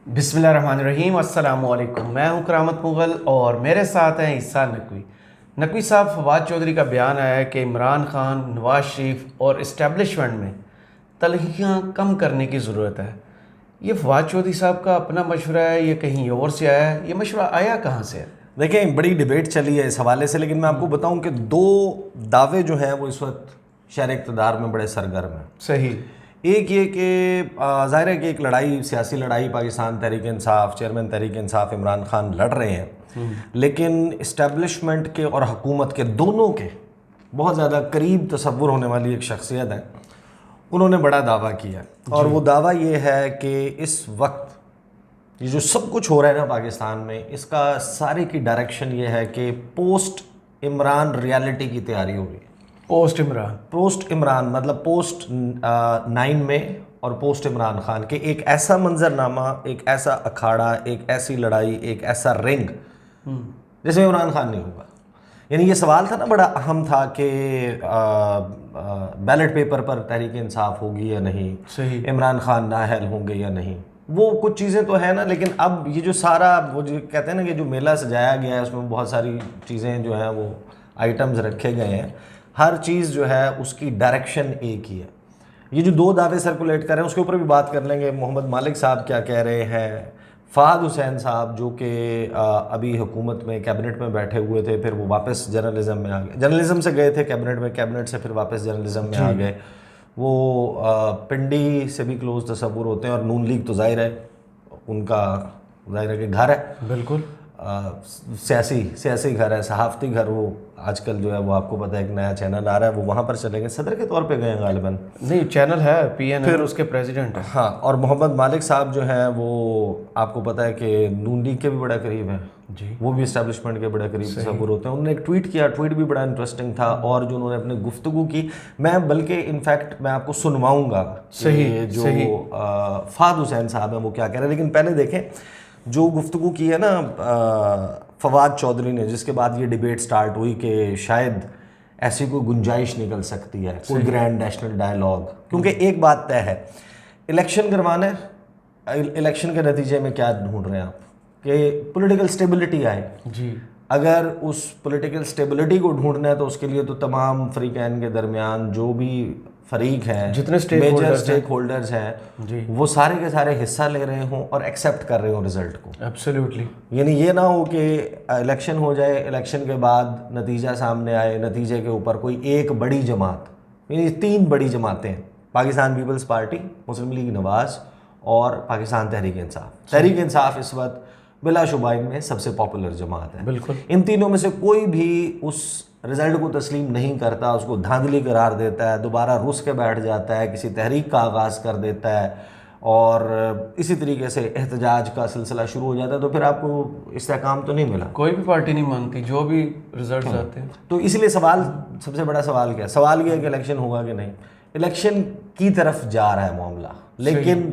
बिस्मिल्लाहिर्रहमानिर्रहीम, अस्सलामुअलैकुम। मैं हूं करामत मुग़ल और मेरे साथ हैं ईसा नकवी। नकवी साहब, फवाद चौधरी का बयान आया है कि इमरान खान, नवाज शरीफ और इस्टेब्लिशमेंट में तलखियाँ कम करने की ज़रूरत है। ये फवाद चौधरी साहब का अपना मशवरा है, ये कहीं और से आया है? ये मशवरा आया कहाँ से है? देखें, बड़ी डिबेट चली है इस हवाले से, लेकिन मैं आपको बताऊं कि दो दावे जो हैं वो इस वक्त शहर इक़्तिदार में बड़े सरगर्म हैं। सही। एक ये कि ज़ाहिर है कि एक लड़ाई, सियासी लड़ाई पाकिस्तान तहरीक इंसाफ, चेयरमैन तहरीक इंसाफ इमरान खान लड़ रहे हैं, लेकिन इस्टेब्लिशमेंट के और हुकूमत के दोनों के बहुत ज़्यादा करीब तसव्वुर होने वाली एक शख्सियत है। उन्होंने बड़ा दावा किया और वो दावा ये है कि इस वक्त ये जो सब कुछ हो रहा है ना पाकिस्तान में, इसका सारे की डायरेक्शन ये है कि पोस्ट इमरान रियलिटी की तैयारी होगी। पोस्ट इमरान मतलब पोस्ट 9 में और पोस्ट इमरान खान के एक ऐसा मंजरनामा, एक ऐसा अखाड़ा, एक ऐसी लड़ाई, एक ऐसा रिंग जिसमें इमरान खान नहीं होगा। यानी ये सवाल था ना, बड़ा अहम था कि बैलेट पेपर पर तहरीक इंसाफ होगी या नहीं, सही। इमरान खान नाअहल होंगे या नहीं। वो कुछ चीज़ें तो है ना, लेकिन अब ये जो सारा वो जो कहते हैं ना कि जो मेला सजाया गया है उसमें बहुत सारी चीज़ें जो हैं वो आइटम्स रखे गए हैं, हर चीज़ जो है उसकी डायरेक्शन एक ही है। ये जो दो दावे सर्कुलेट कर रहे हैं उसके ऊपर भी बात कर लेंगे। मोहम्मद मालिक साहब क्या कह रहे हैं, फ़ाहद हुसैन साहब जो कि अभी हुकूमत में कैबिनेट में बैठे हुए थे, फिर वो वापस जर्नलिज्म में आ गए, जर्नलिज्म से गए थे कैबिनेट में, कैबिनेट से फिर वापस जर्नलिज्म में आ गए। वो पिंडी से भी क्लोज तस्वुर होते हैं और नून लीग तो जाहिर है उनका, जाहिर है कि घर है, बिल्कुल सियासी घर है, सहाफ़ती घर। वो आजकल जो है वो आपको पता है एक नया चैनल आ रहा है, वो वहाँ पर चलेंगे, सदर के तौर पे गए हैं गालिबन। नहीं, चैनल है PN, फिर उसके प्रेसिडेंट है। हाँ, और मोहम्मद मालिक साहब जो हैं वो आपको पता है कि नून लीग के भी बड़ा करीब हैं जी, वो भी इस्टेब्लिशमेंट के बड़े करीब तस्वुर होते हैं। उन्होंने एक ट्वीट किया, ट्वीट भी बड़ा इंटरेस्टिंग था, और जो उन्होंने अपनी गुफ्तगू की, मैं बल्कि इनफैक्ट मैं आपको सुनवाऊंगा सही, जो सही। फ़ाहद हुसैन साहब हैं वो क्या कह रहे हैं। लेकिन पहले देखें जो गुफ्तगू की है ना फवाद चौधरी ने, जिसके बाद ये डिबेट स्टार्ट हुई कि शायद ऐसी कोई गुंजाइश निकल सकती है, कोई ग्रैंड नेशनल डायलॉग। क्योंकि एक बात तय है, इलेक्शन करवाना है, इलेक्शन के नतीजे में क्या ढूंढ रहे हैं आप कि पॉलिटिकल स्टेबिलिटी आए जी। अगर उस पॉलिटिकल स्टेबिलिटी को ढूंढना है तो उसके लिए तो तमाम फ्रीकैन के दरमियान जो भी फरीक हैं, जितने मेजर स्टेक होल्डर्स हैं जी, वो सारे के सारे हिस्सा ले रहे हों और एक्सेप्ट कर रहे हों रिजल्ट को। एब्सोल्युटली। यानी ये ना हो कि इलेक्शन हो जाए, इलेक्शन के बाद नतीजा सामने आए, नतीजे के ऊपर कोई एक बड़ी जमात, यानी 3 बड़ी जमातें हैं, पाकिस्तान पीपल्स पार्टी, मुस्लिम लीग नवाज और पाकिस्तान तहरीक इंसाफ। तहरीक इंसाफ इस वक्त बिलाशुबा इनमें सबसे पॉपुलर जमात है। बिल्कुल। इन तीनों में से कोई भी उस रिजल्ट को तस्लीम नहीं करता, उसको धांधली करार देता है, दोबारा रुस के बैठ जाता है, किसी तहरीक का आगाज़ कर देता है और इसी तरीके से एहतजाज का सिलसिला शुरू हो जाता है, तो फिर आपको इस्तेहकाम तो नहीं मिला। कोई भी पार्टी नहीं मानती जो भी रिजल्ट आते हैं। तो इसलिए सवाल, सबसे बड़ा सवाल क्या है? सवाल ये है कि इलेक्शन होगा कि नहीं। इलेक्शन की तरफ जा रहा है मामला, लेकिन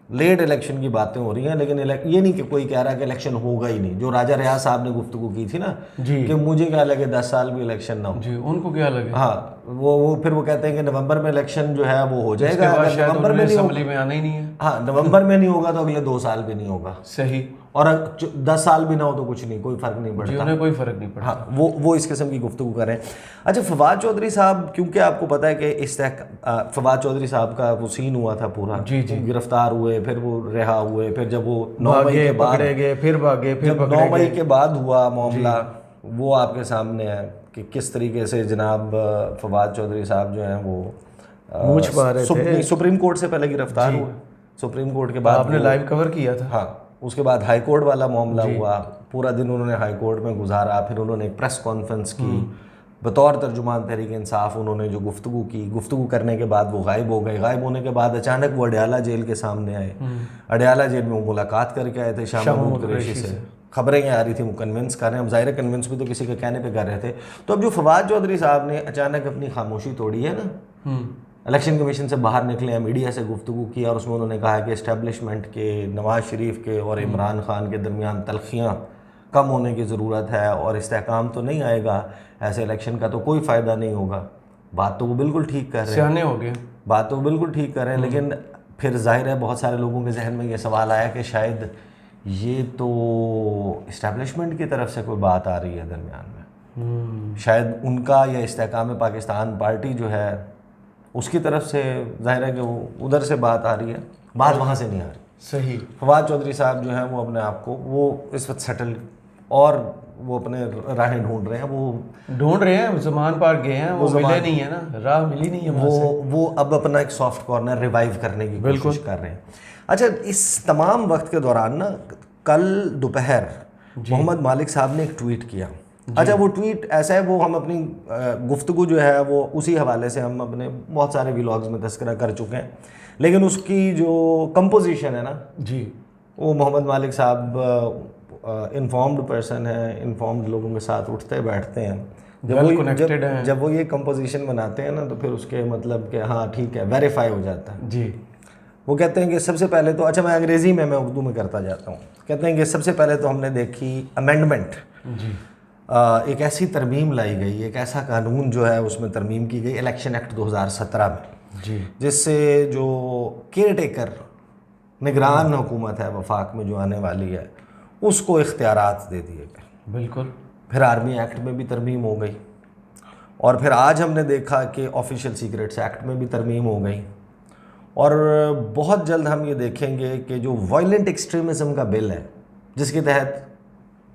लेट इलेक्शन की बातें हो रही हैं, लेकिन ये नहीं कि कोई कह रहा है कि इलेक्शन होगा ही नहीं। जो राजा रियाज साहब ने गुफ्तगू की थी ना जी, कि मुझे क्या लगे 10 साल भी इलेक्शन ना हो जी, उनको क्या लगे? हाँ, वो फिर वो कहते हैं कि नवंबर में इलेक्शन जो है वो हो जाएगा। अगर अगर नवंबर में नहीं असेंबली में आना ही नहीं है। हाँ, नवंबर में नहीं होगा तो अगले 2 साल भी नहीं होगा, सही। और 10 साल भी ना हो तो कुछ नहीं, कोई फर्क नहीं जी, पड़ता। उन्हें कोई फर्क नहीं पड़ता। हाँ, वो इस किस्म की गुफ्तगू कर रहे हैं। अच्छा, फवाद चौधरी साहब, क्योंकि आपको पता है कि फवाद चौधरी साहब का वो सीन हुआ था पूरा, जी, वो गिरफ्तार हुए, फिर वो रिहा हुए, फिर जब वो 9 मई भागे, के बाद पकड़े गए, फिर भागे, फिर जब 9 मई के बाद हुआ मामला, वो आपके सामने है कि किस तरीके से जनाब फवाद चौधरी साहब जो हैं वो मूंछ पा रहे थे। सुप्रीम कोर्ट से पहले गिरफ्तार हुए, सुप्रीम कोर्ट के बाद आपने लाइव कवर किया था। हाँ, उसके बाद हाई कोर्ट वाला मामला हुआ, पूरा दिन उन्होंने हाई कोर्ट में गुजारा, फिर उन्होंने एक प्रेस कॉन्फ्रेंस की बतौर तर्जुमान तहरीक इंसाफ। उन्होंने जो गुफ्तगू की, गुफ्तगू करने के बाद वो गायब हो गए। गायब होने के बाद अचानक वो अडयाला जेल के सामने आए। अडयाला जेल में वो मुलाकात करके आए थे शाह महमूद कुरैशी से। खबरें आ रही थी वो कन्विंस कर रहे हैं, अब ज़ाहिर है कन्विंस भी तो किसी के कहने पे कर रहे थे। तो अब जो फवाद चौधरी साहब ने अचानक अपनी खामोशी तोड़ी है ना, इलेक्शन कमीशन से बाहर निकले हैं, मीडिया से गुफ्तगू किया और उसमें उन्होंने कहा कि इस्टेब्लिशमेंट के, नवाज शरीफ के और इमरान खान के दरमियान तलखियाँ कम होने की ज़रूरत है और इस्तेहकाम तो नहीं आएगा, ऐसे इलेक्शन का तो कोई फ़ायदा नहीं होगा। बात तो वो बिल्कुल ठीक कर रहे हैं, सियाने हो गए। बात तो बिल्कुल ठीक कर रहे हैं, लेकिन फिर जाहिर है बहुत सारे लोगों के जहन में ये सवाल आया कि शायद ये तो इस्टेब्लिशमेंट की तरफ से कोई बात आ रही है दरमियान में, शायद उनका या इस्तेहकाम पाकिस्तान पार्टी जो है उसकी तरफ से जाहिर है कि वो उधर से बात आ रही है, बात वहाँ से नहीं आ रही। सही। फवाद चौधरी साहब जो हैं वो अपने आप को वो इस वक्त सेटल और वो अपने राहें ढूंढ रहे हैं, वो ज़मान पार गए हैं, वो मिले नहीं है ना, राह मिली नहीं है वो अब अपना एक सॉफ्ट कॉर्नर रिवाइव करने की कोशिश कर रहे हैं। अच्छा, इस तमाम वक्त के दौरान ना कल दोपहर मोहम्मद मालिक साहब ने एक ट्वीट किया। अच्छा, वो ट्वीट ऐसा है, वो हम अपनी गुफ्तगू जो है वो उसी हवाले से हम अपने बहुत सारे व्लॉग्स में तस्करा कर चुके हैं, लेकिन उसकी जो कंपोजिशन है ना जी, वो मोहम्मद मालिक साहब इन्फॉर्म्ड पर्सन है, इन्फॉर्म्ड लोगों के साथ उठते बैठते हैं। जब वो ये कंपोजिशन बनाते हैं ना तो फिर उसके मतलब कि हाँ ठीक है वेरीफाई हो जाता है जी। वो कहते हैं कि सबसे पहले तो, अच्छा मैं अंग्रेज़ी में, मैं उर्दू में करता जाता हूँ, कहते हैं कि सबसे पहले तो हमने देखी अमेंडमेंट जी, एक ऐसी तरमीम लाई गई, एक ऐसा कानून जो है उसमें तरमीम की गई इलेक्शन एक्ट 2017 में जी, जिससे जो केयर टेकर निगरान हुकूमत है वफाक में जो आने वाली है उसको इख्तियारात दे दिए गए। बिल्कुल। फिर आर्मी एक्ट में भी तरमीम हो गई और फिर आज हमने देखा कि ऑफिशियल सीक्रेट्स एक्ट में भी तरमीम हो गई और बहुत जल्द हम ये देखेंगे कि जो वायलेंट एक्सट्रीमिज़म का बिल है जिसके तहत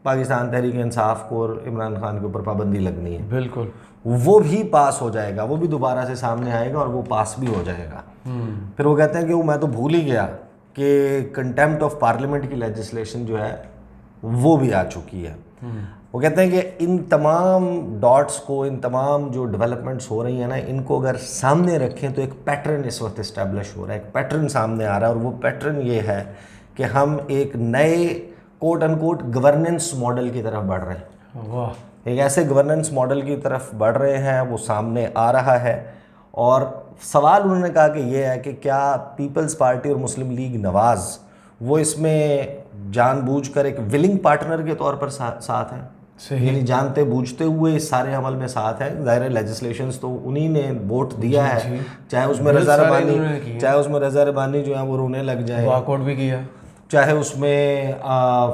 पाकिस्तान तहरीक इंसाफ को और इमरान खान के ऊपर पाबंदी लगनी है, बिल्कुल, वो भी पास हो जाएगा, वो भी दोबारा से सामने आएगा और वो पास भी हो जाएगा। फिर वो कहते हैं कि वो मैं तो भूल ही गया कि कंटेम्प्ट ऑफ पार्लियामेंट की लेजिस्लेशन जो है वो भी आ चुकी है। वो कहते हैं कि इन तमाम डॉट्स को, इन तमाम जो डेवलपमेंट्स हो रही हैं ना, इनको अगर सामने रखें तो एक पैटर्न इस वक्त इस्टेब्लिश हो रहा है, एक पैटर्न सामने आ रहा है और वो पैटर्न ये है कि हम एक नए कोट अनकोट गवर्नेंस मॉडल की तरफ बढ़ रहे हैं। वाह। एक ऐसे गवर्नेंस मॉडल की तरफ बढ़ रहे हैं, वो सामने आ रहा है और सवाल उन्होंने कहा कि ये है कि क्या पीपल्स पार्टी और मुस्लिम लीग नवाज़ वो इसमें जानबूझकर एक विलिंग पार्टनर के तौर पर साथ हैं, यानी जानते बूझते हुए इस सारे अमल में साथ हैं। ज़ाहिर लेजिस्लेशंस तो उन्हीं ने वोट दिया है, चाहे उसमें रज़ा रबानी जो है वो रोने लग जाए, वॉकआउट भी किया, चाहे उसमें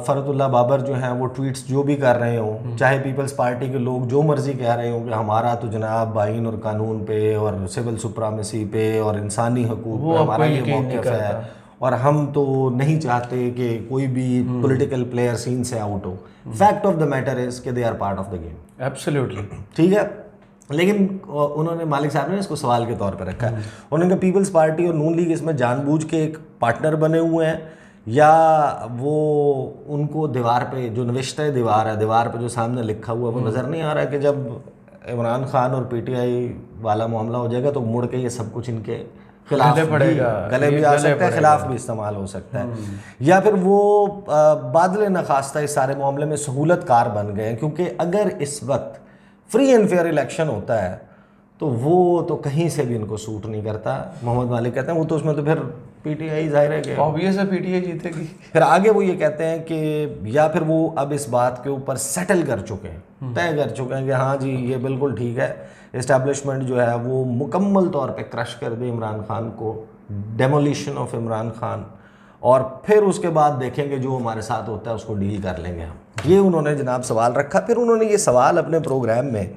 फ़रतुल्लाह बाबर जो हैं वो ट्वीट्स जो भी कर रहे हों, चाहे पीपल्स पार्टी के लोग जो मर्ज़ी कह रहे हों कि हमारा तो जनाब आइन और कानून पे और सिविल सुप्रामेसी पे और इंसानी हकूक़ पे हमारा ये मौक़िफ़ है और हम तो नहीं चाहते कि कोई भी पॉलिटिकल प्लेयर सीन से आउट हो। Fact of the matter is कि they are part of the game. Absolutely, ठीक है, लेकिन उन्होंने मालिक साहब ने इसको सवाल के तौर पर रखा है। उन्होंने कहा पीपल्स पार्टी और नून लीग इसमें जानबूझ के एक पार्टनर बने हुए हैं या वो उनको दीवार पे जो नविश्ता दीवार है, दीवार पे जो सामने लिखा हुआ वो नज़र नहीं आ रहा है कि जब इमरान खान और पीटीआई वाला मामला हो जाएगा तो मुड़ के ये सब कुछ इनके खिलाफ गले भी आ सकता है, खिलाफ भी इस्तेमाल हो सकता है, या फिर वो बादल नखास्ता इस सारे मामले में सहूलत कार बन गए हैं। क्योंकि अगर इस वक्त फ्री एंड फेयर इलेक्शन होता है तो वो तो कहीं से भी इनको सूट नहीं करता। मोहम्मद मालिक कहते हैं वो तो उसमें तो फिर पीटीआई जाहिर है कि ऑब्वियस है पीटीआई जीतेगी। फिर आगे वो ये कहते हैं कि या फिर वो अब इस बात के ऊपर सेटल कर चुके हैं, तय कर चुके हैं कि हाँ जी ये बिल्कुल ठीक है, इस्टेब्लिशमेंट जो है वो मुकम्मल तौर पे क्रश कर दे इमरान खान को, डेमोलिशन ऑफ इमरान खान, और फिर उसके बाद देखेंगे जो हमारे साथ होता है उसको डील कर लेंगे हम। ये उन्होंने जनाब सवाल रखा। फिर उन्होंने ये सवाल अपने प्रोग्राम में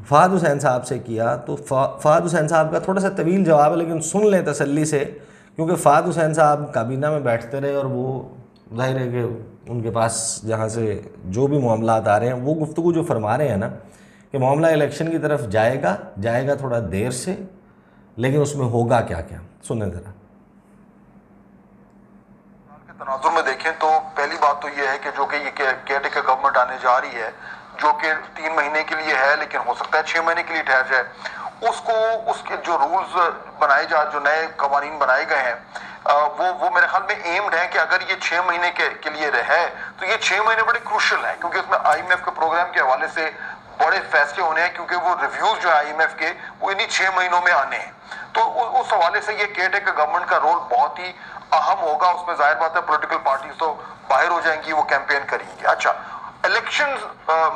फ़हद हुसैन साहब से किया तो फ़हद हुसैन साहब का थोड़ा सा तवील जवाब है, लेकिन सुन लें तसल्ली से, क्योंकि फ़हद हुसैन साहब काबीना में बैठते रहे और वो जाहिर है कि उनके पास जहाँ से जो भी मामलात आ रहे हैं वो गुफ्तगू जो फरमा रहे हैं ना कि मामला इलेक्शन की तरफ जाएगा थोड़ा देर से, लेकिन उसमें होगा क्या क्या, सुने ज़रा। तनाजुर में देखें तो पहली बात तो ये है कि जो कि ये केयरटेकर गवर्नमेंट आने जा रही है, जो कि 3 महीने के लिए है, लेकिन हो सकता है 6 महीने के लिए ठहर जाए, उसको उसके जो रूल्स बनाए जो नए कवानीन बनाए गए हैं वो मेरे ख्याल में एम्ड है कि अगर ये 6 महीने के लिए रहे तो ये 6 महीने बड़े क्रूशल हैं, क्योंकि उसमें IMF के प्रोग्राम के हवाले से बड़े फैसले होने हैं, क्योंकि वो रिव्यूज जो है IMF के वो इन्हीं 6 महीनों में आने हैं। तो उस हवाले से ये केयरटेकर गवर्नमेंट का रोल बहुत ही अहम होगा। उसमें जाहिर बात है पॉलिटिकल पार्टीज तो बाहर हो जाएंगी, वो कैंपेन करेंगी। अच्छा, इलेक्शन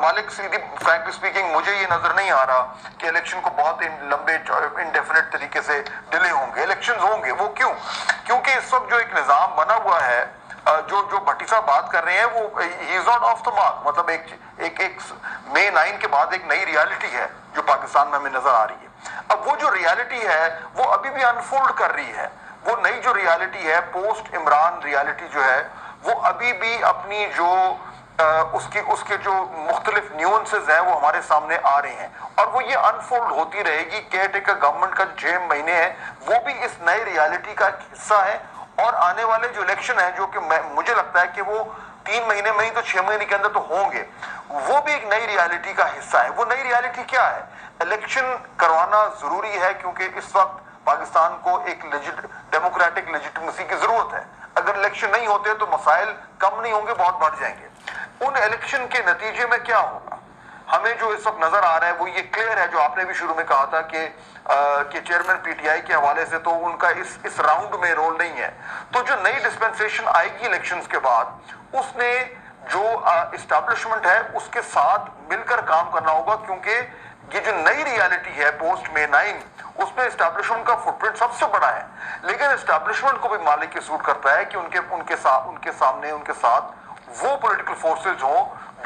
मालिक सीधी फ्रैंकली स्पीकिंग मुझे ये नजर नहीं आ रहा कि इलेक्शन को बहुत लंबे इंडेफिनिट तरीके से डिले होंगे। इलेक्शंस होंगे, वो क्योंकि इस वक्त जो एक निजाम बना हुआ है, जो भट्टी साहब बात कर रहे हैं, वो he is not of the mark. मतलब एक मई 9 के बाद एक नई रियलिटी है जो पाकिस्तान में हमें नजर आ रही है। अब वो जो रियलिटी है वो अभी भी अनफोल्ड कर रही है। वो नई जो रियलिटी है, पोस्ट इमरान रियलिटी जो है, वो अभी भी अपनी जो उसके जो मुख्तलिफ न्यूएंसेस हैं वो हमारे सामने आ रहे हैं, और वो ये अनफोल्ड होती रहेगी। केयर टेकर गवर्नमेंट का 6 महीने है, वो भी इस नई रियलिटी का हिस्सा है। और आने वाले जो इलेक्शन है, जो कि मुझे लगता है कि वो 3 महीने में ही तो 6 महीने के अंदर तो होंगे, वो भी एक नई रियलिटी का हिस्सा है। वो नई रियलिटी क्या है? इलेक्शन करवाना जरूरी है, क्योंकि इस वक्त पाकिस्तान को एक डेमोक्रेटिक लेजिटिमेसी की जरूरत है। अगर इलेक्शन नहीं होते तो मसाइल कम नहीं होंगे, बहुत बढ़ जाएंगे। उन इलेक्शन के नतीजे में क्या होगा, हमें जो इस वक्त नजर आ रहा है वो ये क्लियर है, जो आपने भी शुरू में कहा था कि चेयरमैन पीटीआई के हवाले से तो उनका इस राउंड में रोल नहीं है। तो जो नई डिस्पेंसेशन आएगी इलेक्शंस के बाद, उसने जो एस्टैब्लिशमेंट है उसके साथ मिलकर काम करना होगा, क्योंकि ये जो नई रियलिटी है पोस्ट मई 9, उसमें एस्टैब्लिशमेंट का फुटप्रिंट सबसे बड़ा है। लेकिन एस्टैब्लिशमेंट को भी मालिक की सूट करता है कि उनके साथ वो पॉलिटिकल फोर्सेस हो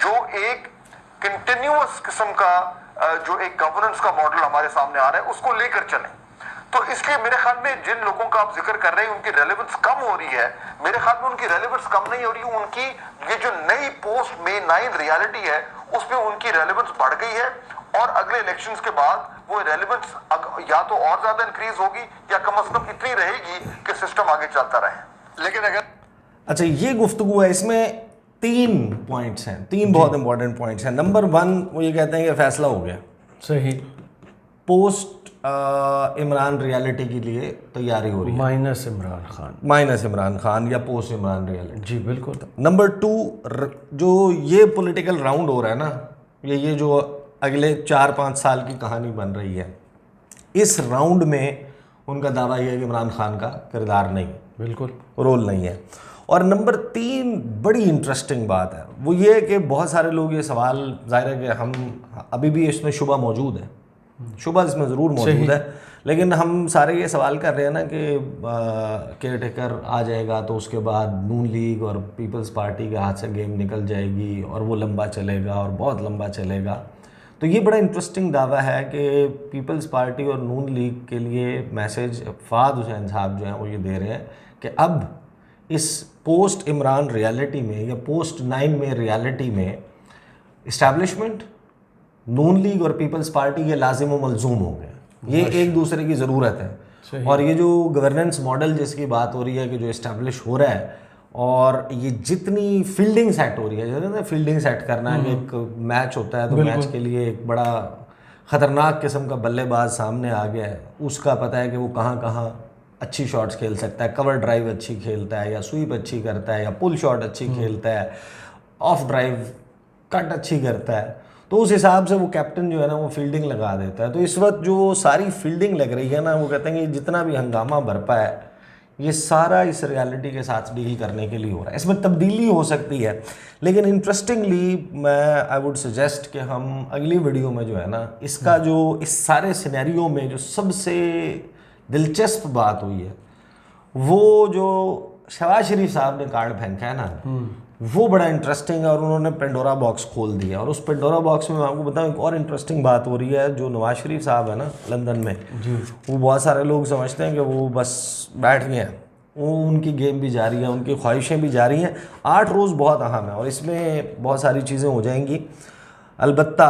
जो एक कंटिन्यूअस किस्म का जो एक गवर्नेंस का मॉडल हमारे सामने आ रहा है उसको लेकर चलें। तो इसलिए मेरे ख्याल में जिन लोगों का आप जिक्र कर रहे हैं उनकी रेलेवेंस कम हो रही है, मेरे ख्याल में उनकी रेलेवेंस कम नहीं हो रही, उनकी ये जो नई पोस्ट मई 9 रियलिटी है उसमें उनकी रेलेवेंस बढ़ गई है। और अगले इलेक्शंस के बाद वो रेलेवेंस या तो और ज्यादा इंक्रीज होगी या कम से कम इतनी रहेगी कि सिस्टम आगे चलता रहे। लेकिन अगर अच्छा, ये गुफ्तगू है, इसमें 3 पॉइंट्स हैं, 3 बहुत इंपॉर्टेंट पॉइंट्स हैं। नंबर 1, वो ये कहते हैं कि फैसला हो गया, सही, पोस्ट इमरान रियलिटी के लिए तैयारी हो रही है, माइनस इमरान खान या पोस्ट इमरान रियलिटी। जी बिल्कुल। नंबर 2, जो ये पॉलिटिकल राउंड हो रहा है ना, ये जो अगले 4-5 साल की कहानी बन रही है, इस राउंड में उनका दावा यह है कि इमरान खान का किरदार नहीं, बिल्कुल रोल नहीं है। और नंबर 3 बड़ी इंटरेस्टिंग बात है, वो ये है कि बहुत सारे लोग ये सवाल, जाहिर है कि हम अभी भी इसमें शुबा मौजूद है, शुबा इसमें ज़रूर मौजूद है, लेकिन हम सारे ये सवाल कर रहे हैं ना कि केयर टेकर आ जाएगा तो उसके बाद नून लीग और पीपल्स पार्टी के हाथ से गेम निकल जाएगी और वो लंबा चलेगा और बहुत लंबा चलेगा। तो ये बड़ा इंटरेस्टिंग दावा है कि पीपल्स पार्टी और नून लीग के लिए मैसेज फ़ाद हुसैन साहब जो हैं वो ये दे रहे हैं कि अब इस पोस्ट इमरान रियलिटी में या पोस्ट 9 में रियलिटी में इस्टेब्लिशमेंट, नून लीग और पीपल्स पार्टी ये लाजिम व मलजूम हो गए, ये एक दूसरे की ज़रूरत है। और ये जो गवर्नेंस मॉडल जिसकी बात हो रही है कि जो इस्टेब्लिश हो रहा है, और ये जितनी फील्डिंग सेट हो रही है, जैसे ना फील्डिंग सेट करना है, एक मैच होता है तो मैच के लिए एक बड़ा ख़तरनाक किस्म का बल्लेबाज सामने आ गया है, उसका पता है कि वो कहाँ कहाँ अच्छी शॉट्स खेल सकता है, कवर ड्राइव अच्छी खेलता है या स्वीप अच्छी करता है या पुल शॉट अच्छी खेलता है, ऑफ ड्राइव कट अच्छी करता है, तो उस हिसाब से वो कैप्टन जो है ना वो फील्डिंग लगा देता है। तो इस वक्त जो सारी फील्डिंग लग रही है ना, वो कहते हैं कि जितना भी हंगामा बरपा है ये सारा इस रियलिटी के साथ डील करने के लिए हो रहा है। इसमें तब्दीली हो सकती है, लेकिन इंटरेस्टिंगली मैं आई वुड सजेस्ट कि हम अगली वीडियो में जो है ना, इसका जो इस सारे सिनेरियो में जो सबसे दिलचस्प बात हुई है, वो जो शहबाज शरीफ साहब ने कार्ड फेंका है ना, वो बड़ा इंटरेस्टिंग है और उन्होंने पेंडोरा बॉक्स खोल दिया। और उस पेंडोरा बॉक्स में मैं आपको बताऊं एक और इंटरेस्टिंग बात हो रही है, जो नवाज शरीफ साहब है ना लंदन में, वो बहुत सारे लोग समझते हैं कि वो बस बैठ गए हैं, वो उनकी गेम भी जारी है, उनकी ख्वाहिशें भी जारी हैं। 8 रोज़ बहुत अहम है और इसमें बहुत सारी चीज़ें हो जाएंगी। अलबत्ता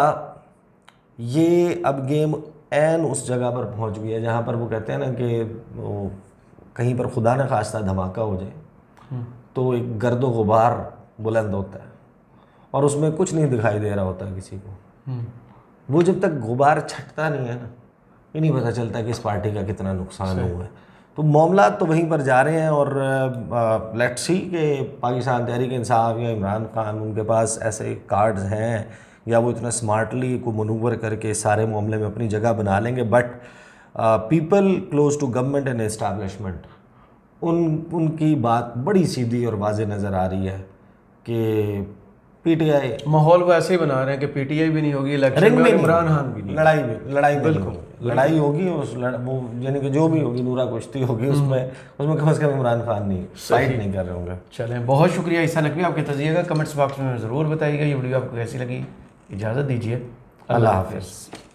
ये अब गेम ऐन उस जगह पर पहुंच गई है जहाँ पर वो कहते हैं ना कि वो कहीं पर खुदा न खास्ता धमाका हो जाए तो एक गर्दो गुबार बुलंद होता है और उसमें कुछ नहीं दिखाई दे रहा होता किसी को। वो जब तक गुबार छटता नहीं है ना, ये नहीं पता चलता कि इस पार्टी का कितना नुकसान हुआ है। तो मामला तो वहीं पर जा रहे हैं और लेट्स सी कि पाकिस्तान तहरीक इंसाफ या इमरान खान, उनके पास ऐसे कार्ड्स हैं या वो इतना स्मार्टली को मनूवर करके सारे मामले में अपनी जगह बना लेंगे। But people close to government and establishment, उनकी बात बड़ी सीधी और वाज़ेह नज़र आ रही है कि पीटीआई माहौल वो ऐसे ही बना रहे हैं कि पीटीआई भी नहीं होगी इलेक्शन रिंग में में और नहीं इमरान होगी। खान भी नहीं। लड़ाई में नहीं होगी। लड़ाई होगी वो यानी कि जो भी होगी नूरा कुश्ती होगी उसमें कम से कम इमरान खान नहीं फाइट नहीं कर रहे होंगे। चलें, बहुत शुक्रिया ईसा नकवी, आपके तजिए का कमेंट्स बॉक्स में ज़रूर बताइएगा। ये वीडियो आपको कैसी लगी। इजाज़त दीजिए, अल्लाह हाफिज़।